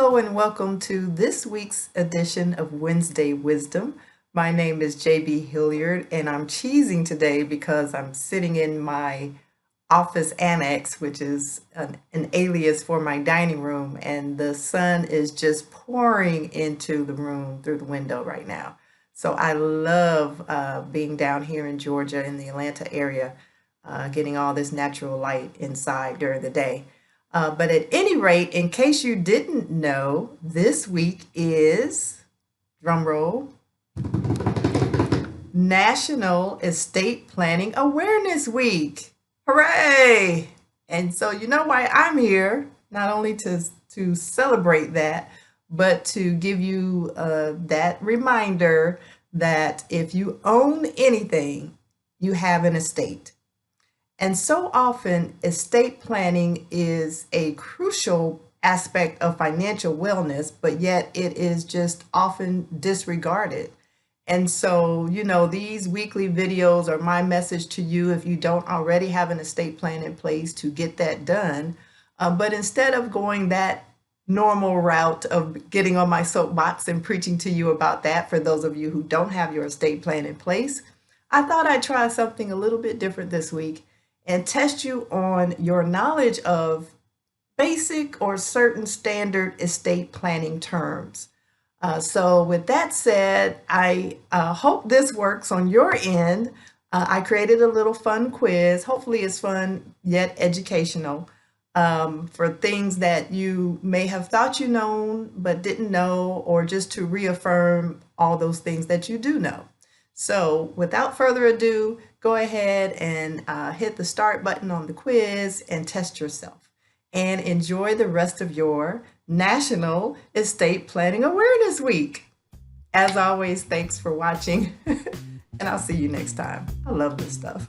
Hello and welcome to this week's edition of Wednesday Wisdom. My name is JB Hilliard and I'm cheesing today because I'm sitting in my office annex, which is an alias for my dining room, and the sun is just pouring into the room through the window right now. So I love being down here in Georgia in the Atlanta area, getting all this natural light inside during the day. But at any rate, in case you didn't know, this week is, drum roll, National Estate Planning Awareness Week. Hooray! And so you know why I'm here, not only to celebrate that, but to give you that reminder that if you own anything, you have an estate. And so often, estate planning is a crucial aspect of financial wellness, but yet it is just often disregarded. And so, these weekly videos are my message to you if you don't already have an estate plan in place to get that done. But instead of going that normal route of getting on my soapbox and preaching to you about that, for those of you who don't have your estate plan in place, I thought I'd try something a little bit different this week and test you on your knowledge of basic or certain standard estate planning terms. So with that said, I hope this works on your end. I created a little fun quiz. Hopefully it's fun yet educational for things that you may have thought you known but didn't know, or just to reaffirm all those things that you do know. So without further ado, go ahead and hit the start button on the quiz and test yourself. And enjoy the rest of your National Estate Planning Awareness Week. As always, thanks for watching, and I'll see you next time. I love this stuff.